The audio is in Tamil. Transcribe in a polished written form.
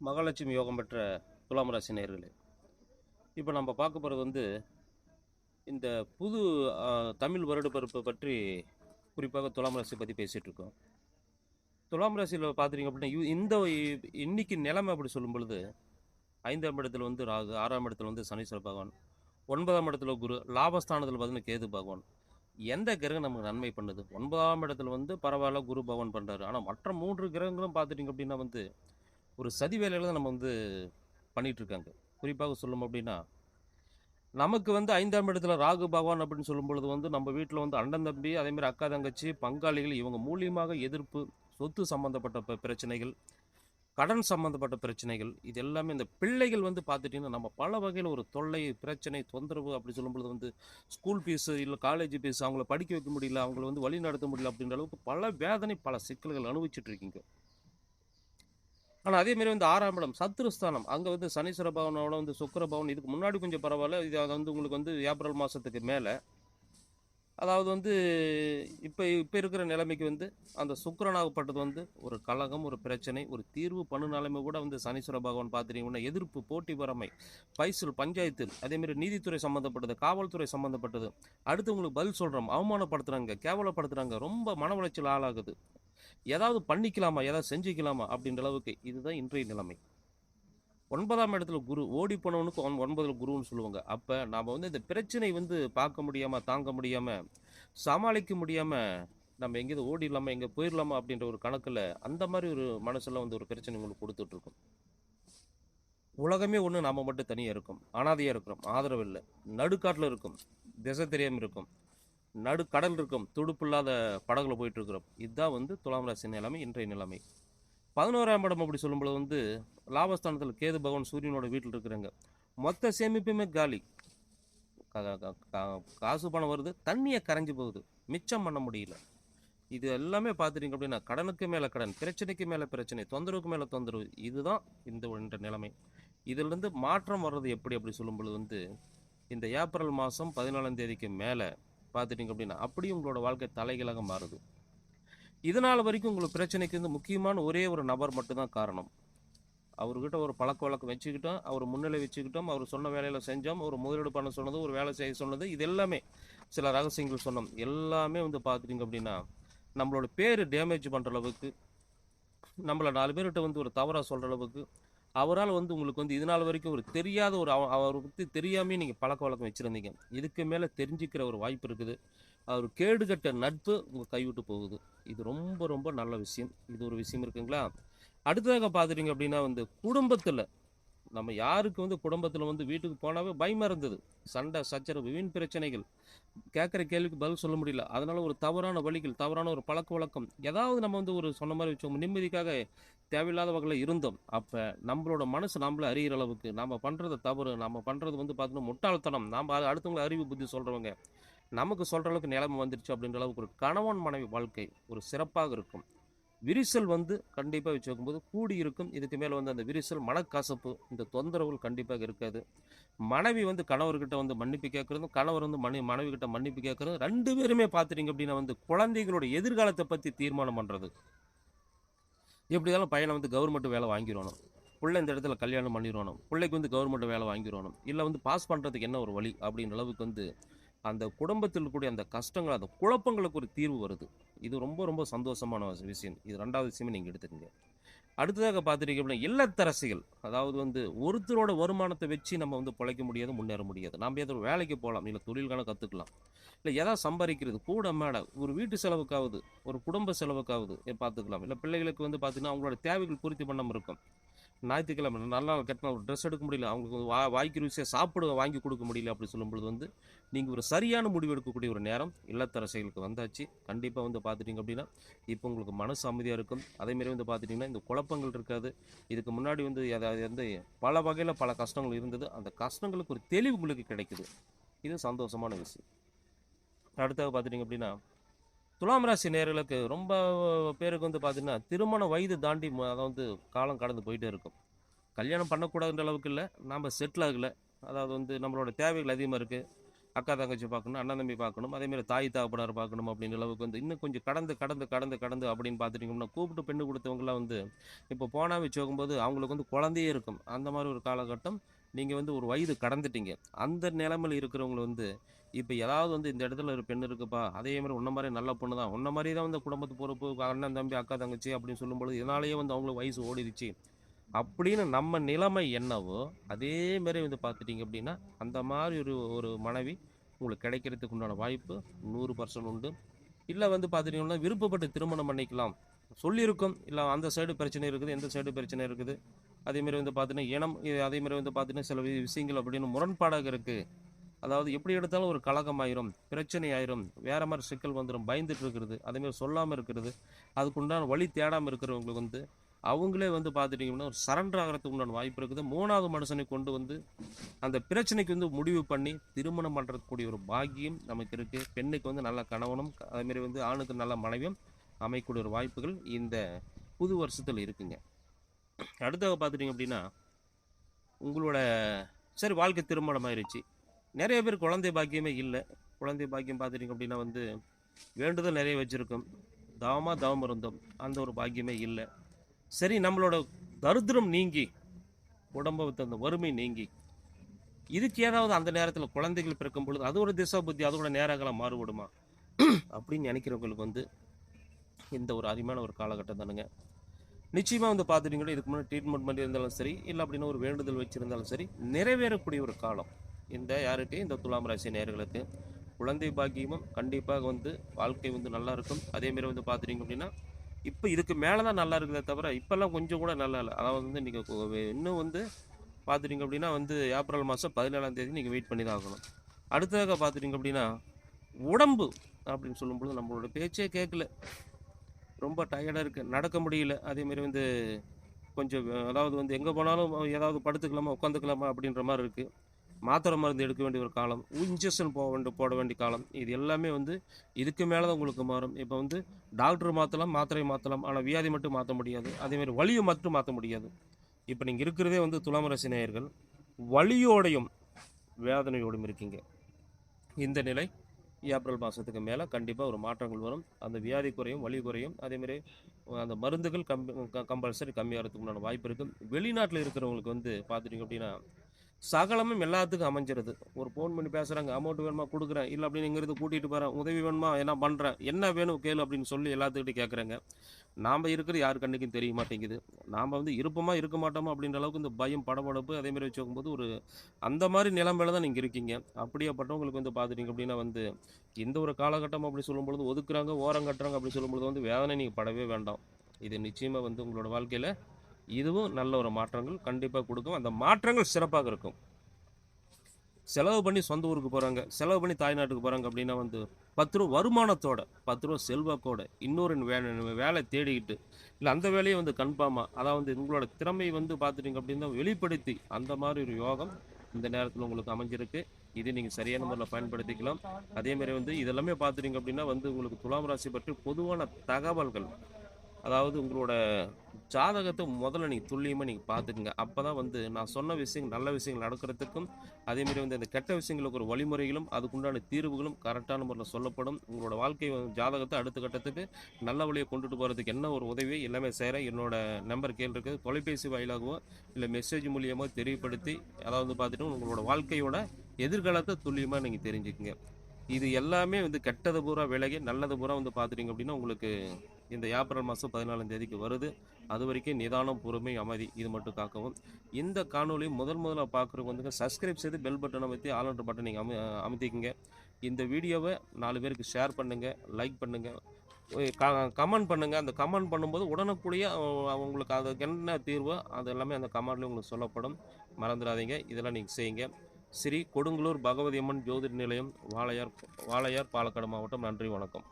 மகாலட்சுமி யோகம் பெற்ற துலாம் ராசி நேயர்களே, இப்போ நம்ம பார்க்க போகிறது இந்த புது தமிழ் வருடப்பிறப்பு பற்றி குறிப்பாக துலாம் ராசி பற்றி பேசிகிட்டு இருக்கோம். துலாம் ராசியில் பார்த்துட்டீங்க அப்படின்னா இன்னைக்கு நிலைமை அப்படி சொல்லும் பொழுது 5ஆம் இடத்துல ராகு, 6ஆம் இடத்துல சனீஸ்வர பகவான், 9ஆம் இடத்துல குரு, லாபஸ்தானத்தில் பார்த்தீங்கன்னா கேது பகவான். எந்த கிரகம் நமக்கு நன்மை பண்ணுது? 9ஆம் இடத்துல பரவாயில்ல குரு பகவான் பண்ணுறாரு. ஆனால் மற்ற 3 கிரகங்களும் பார்த்துட்டிங்க அப்படின்னா ஒரு சதி வேலையில தான் நம்ம பண்ணிட்டு இருக்காங்க. குறிப்பாக சொல்லணும் அப்படின்னா, நமக்கு 5ஆம் இடத்துல ராகு பகவான் அப்படின்னு சொல்லும் பொழுது நம்ம வீட்ல அண்ணன் தம்பி, அதேமாரி அக்கா தங்கச்சி, பங்காளிகள் இவங்க மூலியமாக எதிர்ப்பு, சொத்து சம்மந்தப்பட்ட பிரச்சனைகள், கடன் சம்மந்தப்பட்ட பிரச்சனைகள், இது எல்லாமே இந்த பிள்ளைகள் பார்த்துட்டீங்கன்னா, நம்ம பல வகையில ஒரு தொல்லை, பிரச்சனை, தொந்தரவு அப்படி சொல்லும் பொழுது ஸ்கூல் ஃபீஸு, இல்ல காலேஜ் ஃபீஸ் அவங்கள படிக்க வைக்க முடியல, அவங்கள வழி நடத்த முடியல அப்படின்ற அளவுக்கு பல வேதனை, பல சிக்கல்கள் அனுபவிச்சுட்டு இருக்கீங்க. ஆனால் அதேமாரி 6ஆம் இடம் சத்துருஸ்தானம். அங்கே சனீஸ்வர பவனோட சுக்கிர பவன் இதுக்கு முன்னாடி கொஞ்சம் பரவாயில்ல. இது உங்களுக்கு ஏப்ரல் மாதத்துக்கு மேலே, அதாவது இப்போ இப்போ இருக்கிற நிலைமைக்கு அந்த சுக்கிரனாகப்பட்டது ஒரு கலகம், ஒரு பிரச்சனை, ஒரு தீர்வு பண்ணுனாலுமே கூட சனீஸ்வர பகவான் பார்த்துட்டீங்கன்னா எதிர்ப்பு, போட்டி பொறாமை, பைசல், பஞ்சாயத்து, அதேமாரி நீதித்துறை சம்மந்தப்பட்டது, காவல்துறை சம்மந்தப்பட்டது, அடுத்து உங்களுக்கு பதில் சொல்கிறோம், அவமானப்படுத்துகிறாங்க, கேவலப்படுத்துகிறாங்க, ரொம்ப மன உளைச்சல் ஆளாகுது, ஏதாவது பண்ணிக்கலாமா, ஏதாவது செஞ்சுக்கலாமா அப்படின்ற அளவுக்கு. இதுதான் இன்றைய நிலைமை. 9ஆம் இடத்துல குரு, ஓடி போனவனுக்கு 9ல் குருன்னு சொல்லுவாங்க. அப்போ நாம் இந்த பிரச்சனை பார்க்க முடியாமல், தாங்க முடியாமல், சமாளிக்க முடியாமல், நம்ம எங்கேயாவது ஓடிடலாமா, எங்கே போயிடலாமா அப்படின்ற ஒரு கணக்கில் அந்த மாதிரி ஒரு மனசில் ஒரு பிரச்சனை உங்களுக்கு கொடுத்துட்ருக்கும். உலகமே ஒன்று, நாம் மட்டும் தனியாக இருக்கும், அனாதையாக இருக்கிறோம், ஆதரவு இல்லை, நடுக்காட்டில் இருக்கும், திசை தெரியாமல் இருக்கும், கடல் இருக்கும், துடுப்பு இல்லாத படகுல போயிட்டு இருக்கிறோம். இதுதான் துலாம் ராசி நிலைமை, இன்றைய நிலைமை. 11ஆம் இடம் அப்படி சொல்லும்போது லாபஸ்தானத்தில் கேது பகவான் சூரியனோட வீட்டில் இருக்கிறாங்க. மொத்த சேமிப்புமே காலி. காசு பணம் வருது, தண்ணியை கரைஞ்சி போகுது, மிச்சம் பண்ண முடியல. இது எல்லாமே பார்த்துட்டீங்க அப்படின்னா கடனுக்கு மேலே கடன், பிரச்சனைக்கு மேலே பிரச்சனை, தொந்தரவுக்கு மேலே தொந்தரவு. இதுதான் இந்த நிலைமை. இதிலிருந்து மாற்றம் வர்றது எப்படி அப்படி சொல்லும் பொழுது இந்த ஏப்ரல் மாதம் 14ஆம் தேதிக்கு மேலே பார்த்துட்டிங்க அப்படின்னா அப்படியும் உங்களோட வாழ்க்கை தலைகளாக மாறுது. இதனால் வரைக்கும் உங்களுக்கு பிரச்சனைக்கு முக்கியமான ஒரே ஒரு நபர் மட்டும்தான் காரணம். அவர்கிட்ட ஒரு பழக்க வழக்கம் வச்சுக்கிட்டோம், அவர் முன்னிலை வச்சுக்கிட்டோம், அவர் சொன்ன வேலையில் செஞ்சோம், ஒரு முதலீடு பண்ண சொன்னது, ஒரு வேலை செய்ய சொன்னது, இது எல்லாமே சில ரகசியங்கள் சொன்னோம். எல்லாமே பார்த்துட்டிங்க அப்படின்னா நம்மளோட பேர் டேமேஜ் பண்ணுற அளவுக்கு, நம்மளை 4 பேர்கிட்ட ஒரு தவறாக சொல்கிற அளவுக்கு, அவரால் உங்களுக்கு இது நாள் வரைக்கும் ஒரு தெரியாத ஒரு அவரை பற்றி தெரியாமே நீங்கள் பழக்க வழக்கம் வச்சுருந்தீங்க. இதுக்கு மேலே தெரிஞ்சுக்கிற ஒரு வாய்ப்பு இருக்குது. அவர் கேடுகட்ட நட்பு உங்கள் கைவிட்டு போகுது. இது ரொம்ப ரொம்ப நல்ல விஷயம். இது ஒரு விஷயம் இருக்குங்களா. அடுத்ததாக பார்த்துட்டிங்க அப்படின்னா குடும்பத்தில் நம்ம யாருக்கு குடும்பத்தில் வீட்டுக்கு போனாவே பயமாக இருந்தது. சண்டை, சச்சரவு, வீண் பிரச்சனைகள், கேட்குற கேள்விக்கு பதில் சொல்ல முடியல. அதனால் ஒரு தவறான வழிகள், தவறான ஒரு பழக்க வழக்கம், ஏதாவது நம்ம ஒரு சொன்ன மாதிரி வச்சோம், நிம்மதிக்காக தேவையில்லாத வகையில் இருந்தோம். அப்போ நம்மளோட மனசு நம்மளை அறிகிற அளவுக்கு, நம்ம பண்ணுறது தவறு, நம்ம பண்ணுறது பார்த்தீங்கன்னா முட்டாள்தனம், நாம் அடுத்தவங்களை அறிவு புத்தி சொல்கிறவங்க, நமக்கு சொல்கிற அளவுக்கு நிலைமை வந்துருச்சு அப்படின்ற அளவுக்கு ஒரு கணவன் மனைவி வாழ்க்கை ஒரு சிறப்பாக இருக்கும். விரிசல் கண்டிப்பாக வச்சு வைக்கும்போது கூடி இருக்கும். இதுக்கு மேலே அந்த விரிசல், மனக்கசப்பு, இந்த தொந்தரவுகள் கண்டிப்பாக இருக்காது. மனைவி கணவர்கிட்ட மன்னிப்பு கேட்குறதும், கணவர் மனைவி கிட்ட மன்னிப்பு கேட்குறதும், 2 பேருமே பார்த்துட்டீங்க அப்படின்னா குழந்தைகளோட எதிர்காலத்தை பற்றி தீர்மானம் பண்ணுறது. எப்படி இருந்தாலும் பையனை கவர்மெண்ட் வேலை வாங்கிடணும், பிள்ளை இந்த இடத்துல கல்யாணம் பண்ணிடணும், பிள்ளைக்கு கவர்மெண்ட் வேலை வாங்கிடணும், இல்லை பாஸ் பண்ணுறதுக்கு என்ன ஒரு வழி அப்படின்ற அளவுக்கு அந்த குடும்பத்தில் கூடிய அந்த கஷ்டங்கள், அந்த குழப்பங்களுக்கு ஒரு தீர்வு வருது. இது ரொம்ப ரொம்ப சந்தோஷமான விஷயம். இது 2வது விஷயமே நீங்கள் எடுத்துக்கங்க. அடுத்ததாக பார்த்துட்டீங்க அப்படின்னா இல்லத்தரசிகள், அதாவது ஒருத்தரோட வருமானத்தை வச்சு நம்ம பிழைக்க முடியாது, முன்னேற முடியாது. நாம் ஏதோ ஒரு வேலைக்கு போகலாம், இல்லை தொழில்கான கற்றுக்கலாம், இல்லை ஏதாவது சம்பாதிக்கிறது கூட மேடை ஒரு வீட்டு செலவுக்காவது, ஒரு குடும்ப செலவுக்காவது பார்த்துக்கலாம். இல்லை பிள்ளைகளுக்கு பார்த்தீங்கன்னா அவங்களோட தேவைகள் பூர்த்தி பண்ணாமல் இருக்கும். ஞாயிற்றுக்கிழமை நல்லா கட்டின ஒரு ட்ரெஸ் எடுக்க முடியல, அவங்களுக்கு வாய்க்கு ருசியாக சாப்பிட வாங்கி கொடுக்க முடியல அப்படி சொல்லும்பொழுது நீங்கள் ஒரு சரியான முடிவு எடுக்கக்கூடிய ஒரு நேரம் இல்லத்தரசிகளுக்கு வந்தாச்சு. கண்டிப்பாக பார்த்துட்டிங்க அப்படின்னா இப்போ உங்களுக்கு மனசு அமைதியாக இருக்கும். அதேமாரி பார்த்துட்டிங்கன்னா இந்த குழப்பங்கள் இருக்காது. இதுக்கு முன்னாடி அதாவது பல வகையில் பல கஷ்டங்கள் இருந்தது. அந்த கஷ்டங்களுக்கு ஒரு தெளிவு உங்களுக்கு கிடைக்குது. இது சந்தோஷமான விஷயம். அடுத்தாக பார்த்துட்டிங்க அப்படின்னா துலாம் ராசி நேயர்களுக்கு ரொம்ப பேருக்கு பார்த்தீங்கன்னா திருமண வயது தாண்டி அதாவது காலம் கடந்து போயிட்டே இருக்கும். கல்யாணம் பண்ணக்கூடாதுன்ற அளவுக்கு இல்லை, நாம் செட்டில் ஆகலை, அதாவது நம்மளோட தேவைகள் அதிகமாக இருக்குது, அக்கா தங்கச்சி பார்க்கணும், அண்ணன் தம்பி பார்க்கணும், அதேமாரி தாய் தகப்பனார் பார்க்கணும் அப்படின்ற அளவுக்கு வந்து இன்னும் கொஞ்சம் கடந்து அப்படின்னு பார்த்துட்டிங்கன்னா, கூப்பிட்டு பெண்ணு கொடுத்தவங்கலாம் வந்து இப்போ போனா வச்சுக்கும்போது அவங்களுக்கு வந்து குழந்தையே இருக்கும். அந்த மாரி ஒரு காலகட்டம். நீங்க வந்து ஒரு வயது கடந்துட்டீங்க. அந்த நிலைமையில இருக்கிறவங்கள வந்து இப்ப ஏதாவது வந்து இந்த இடத்துல ஒரு பெண் இருக்குப்பா, அதே மாரி உன்ன மாரி நல்ல பொண்ணு தான். உன்ன மாரி தான் வந்து குடும்பத்து பொறுப்பு, அண்ணன், தம்பி, அக்கா, தங்கச்சி அப்படின்னு சொல்லும்பொழுது, இதனாலேயே வந்து அவங்களுக்கு வயசு ஓடிருச்சு. அப்படின்னு நம்ம நிலைமை என்னவோ, அதே மாரி வந்து பார்த்துட்டீங்க அப்படின்னா, அந்த மாரி ஒரு ஒரு மனைவி உங்களுக்கு கிடைக்கிறதுக்கு உண்டான வாய்ப்பு 100% உண்டு. இல்ல வந்து பார்த்துட்டீங்கன்னா, விருப்பப்பட்டு திருமணம் பண்ணிக்கலாம். சொல்லியிருக்கோம். இல்ல அந்த சைடு பிரச்சனை இருக்குது, இந்த சைடு பிரச்சனை இருக்குது. அதேமாரி வந்து பார்த்தீங்கன்னா, அதேமாரி வந்து பார்த்தீங்கன்னா, சில விஷயங்கள் அப்படின்னு முரண்பாடாக இருக்கு. அதாவது எப்படி எடுத்தாலும் ஒரு கலகமாயிரும், பிரச்சனை ஆயிரும், வேற மாரி சிக்கல் வந்துரும், பயந்துட்டு இருக்கிறது, அதேமாரி சொல்லாம இருக்கிறது, அதுக்குண்டான வழி தேடாம இருக்கிறவங்களுக்கு வந்து, அவங்களே வந்து பார்த்துட்டீங்கன்னா, ஒரு சரண்டர் ஆகுறதுக்கு உண்டான வாய்ப்பு இருக்குது. 3வது மனுஷனை கொண்டு வந்து, அந்த பிரச்சனைக்கு வந்து முடிவு பண்ணி, திருமணம் பண்றக்கூடிய ஒரு பாக்கியம் நமக்கு இருக்கு. பெண்ணுக்கு வந்து நல்ல கணவனும், அதேமாரி வந்து ஆணுக்கு நல்ல மனைவியும் அமையக்கூடிய ஒரு வாய்ப்புகள் இந்த புது வருஷத்துல இருக்குங்க. அடுத்தது பார்த்துட்டீங்க அப்படின்னா, உங்களோட சரி வாழ்க்கை திருமணம் ஆயிருச்சு. நெறைய பேர் குழந்தை பாக்கியமே இல்ல. குழந்தை பாக்கியம் பார்த்துட்டீங்க அப்படின்னா வந்து, வேண்டுதல் நெறைய வச்சிருக்கோம். தவம் இருந்தோம். அந்த ஒரு பாக்கியமே இல்ல. சரி நம்மளோட தரித்திரம் நீங்கி, உடம்ப விட்டு அந்த வறுமை நீங்கி, இதுக்கு ஏதாவது அந்த நேரத்தில குழந்தைகள் பிறக்கும் பொழுது, அது ஒரு திசா புத்தி, அதோட நேரங்களா மாறுபடுமா? அப்படின்னு நெனைக்கிறவங்களுக்கு வந்து, இந்த ஒரு அருமையான ஒரு காலகட்டம் தானுங்க. நிச்சயமா வந்து பார்த்துட்டீங்கன்னா, இதுக்கு முன்னாடி ட்ரீட்மெண்ட் பண்ணியிருந்தாலும் சரி, இல்ல அப்படின்னா ஒரு வேண்டுதல் வச்சிருந்தாலும் சரி, நிறைவேறக்கூடிய ஒரு காலம். இந்த யாருக்கு? இந்த துலாம் ராசி நேயர்களுக்கு. குழந்தை பாக்கியமும் கண்டிப்பாக வந்து வாழ்க்கை வந்து நல்லா இருக்கும். அதேமாரி வந்து பார்த்துட்டீங்க அப்படின்னா, இப்ப இதுக்கு மேல தான் நல்லா இருக்குதே தவிர, இப்பல்லாம் கொஞ்சம் கூட நல்லா இல்ல. அதாவது வந்து நீங்க இன்னும் வந்து பார்த்துட்டீங்க அப்படின்னா வந்து ஏப்ரல் மாசம் 17ஆம் தேதி நீங்க வெயிட் பண்ணி தான் ஆகணும். அடுத்ததாக பார்த்துட்டீங்க அப்படின்னா, உடம்பு அப்படின்னு சொல்லும்பொழுது நம்மளோட பேச்சே கேட்கல. ரொம்ப டயர்டா இருக்கு. நடக்க முடியல. அதேமாரி வந்து கொஞ்சம் அதாவது வந்து எங்க போனாலும் ஏதாவது படுத்துக்கலாமா, உட்காந்துக்கலாமா அப்படின்ற மாரி இருக்கு. மாத்திரை மருந்து எடுக்க வேண்டிய ஒரு காலம். இன்ஜெக்ஷன் போட வேண்டிய காலம். இது எல்லாமே வந்து இதுக்கு மேல தான் உங்களுக்கு மாறும். இப்ப வந்து டாக்டர் மாத்தலாம், மாத்திரை மாத்தலாம். ஆனா வியாதி மட்டும் மாத்த முடியாது. அதேமாரி வலிய மட்டும் மாத்த முடியாது. இப்ப நீங்க இருக்கிறதே வந்து துலாம் ராசி நேயர்கள். வலியோடையும், வேதனையோடும் இருக்கீங்க. இந்த நிலை ஏப்ரல் மாசத்துக்கு மேல கண்டிப்பா ஒரு மாற்றங்கள் வரும். அந்த வியாதி குறையும், வலி குறையும். அதேமாரி அந்த மருந்துகள் கம்பல்சரி கம்மியாகறதுக்கு உண்டான வாய்ப்பு இருக்கு. வெளிநாட்ல இருக்கிறவங்களுக்கு வந்து பார்த்துட்டீங்க அப்படின்னா, சகலமும் எல்லாத்துக்கும் அமைஞ்சிருது. ஒரு ஃபோன் பண்ணி பேசுறாங்க. அமௌண்ட் வேணுமா? குடுக்குறேன். இல்ல அப்படின்னு இங்கிருந்து கூட்டிட்டு போறேன். உதவி வேணுமா? என்ன பண்றேன்? என்ன வேணும் கேளு அப்படின்னு சொல்லி எல்லாத்துக்கிட்டயும் கேட்குறாங்க. நாம இருக்கிறது யார் கண்ணுக்கும் தெரிய மாட்டேங்குது. நாம வந்து இருப்போமா, இருக்க மாட்டோமா அப்படின்ற அளவுக்கு இந்த பயம், படபடப்பு அதேமாரி வச்சுக்கும்போது ஒரு அந்த மாரி நிலைமையில தான் நீங்க இருக்கீங்க. அப்படியாப்பட்டவங்களுக்கு வந்து பார்த்துட்டீங்க அப்படின்னா வந்து, இந்த ஒரு காலகட்டம் அப்படி சொல்லும்பொழுது ஒதுக்குறாங்க, ஓரங்கட்டுறாங்க அப்படி சொல்லும்பொழுது வந்து வேதனை நீங்க படவே வேண்டாம். இது நிச்சயமா வந்து உங்களோட வாழ்க்கையில இதுவும் நல்ல ஒரு மாற்றங்கள் கண்டிப்பா குடுக்கும். அந்த மாற்றங்கள் சிறப்பாக இருக்கும். செலவு பண்ணி சொந்த ஊருக்கு போறாங்க. செலவு பண்ணி தாய்நாட்டுக்கு போறாங்க அப்படின்னா வந்து ரூ. 10 வருமானத்தோட, ரூ. 10 செல்வாக்கோட, இன்னொரு வேலை தேடிக்கிட்டு, இல்ல அந்த வேலைய வந்து கன்ஃபார்மா அதாவது உங்களோட திறமை வந்து பார்த்துட்டீங்க அப்படின்னா வெளிப்படுத்தி, அந்த மாரி ஒரு யோகம் இந்த நேரத்தில உங்களுக்கு அமைஞ்சிருக்கு. இது நீங்க சரியான முறையில பயன்படுத்திக்கலாம். அதேமாரி வந்து இதெல்லாமே பார்த்துட்டீங்க அப்படின்னா வந்து உங்களுக்கு துலாம் ராசி பற்றி பொதுவான தகவல்கள் அதாவது உங்களோட ஜாதகத்த முதல்ல நீங்க துல்லியமா நீங்க பார்த்துக்கங்க. அப்பதான் வந்து நான் சொன்ன விஷயங்கள் நல்ல விஷயங்கள் நடக்கிறதுக்கும், அதேமாரி வந்து அந்த கெட்ட விஷயங்களுக்கு ஒரு வழிமுறைகளும், அதுக்குண்டான தீர்வுகளும் கரெக்டான முறையில சொல்லப்படும். உங்களோட வாழ்க்கை ஜாதகத்த அடுத்த கட்டத்துக்கு நல்ல வழியா கொண்டுட்டு போறதுக்கு என்ன ஒரு உதவி எல்லாமே செய்றேன். என்னோட நம்பர் கீழ இருக்குது. தொலைபேசி வாயிலாகவோ, இல்ல மெசேஜ் மூலியமா தெரியப்படுத்தி, அதாவது பார்த்துட்டு உங்களோட வாழ்க்கையோட எதிர்காலத்த துல்லியமா நீங்க தெரிஞ்சுக்கங்க. இது எல்லாமே வந்து கெட்டது பூரா விலகி, நல்லது பூரா வந்து பார்த்துட்டீங்க அப்படின்னா, உங்களுக்கு இந்த ஏப்ரல் மாதம் 14ஆம் தேதிக்கு வருது. அதுவரைக்கும் நிதானம், பொறுமை, அமைதி இது மட்டும் காக்கவும். இந்த காணொளி முதலா பார்க்குறவங்க வந்துங்க சப்ஸ்கிரைப் செய்து பெல் பட்டன அமைத்தி ஆல் என்ற பட்டன் நீங்க அமுத்திக்கங்க. இந்த வீடியோவ 4 பேருக்கு ஷேர் பண்ணுங்க, லைக் பண்ணுங்க, கமெண்ட் பண்ணுங்க. அந்த கமெண்ட் பண்ணும்போது உடனுக்குடைய உங்களுக்கு அதுக்கு என்ன தீர்வோ அது எல்லாமே அந்த கமெண்ட்ல உங்களுக்கு சொல்லப்படும். மறந்துடாதீங்க. இதெல்லாம் நீங்க செய்யுங்க. ஸ்ரீ கொடுங்கலூர் பகவதி அம்மன் ஜோதிட நிலையம், வாளையார், பாலக்காடு மாவட்டம். நன்றி, வணக்கம்.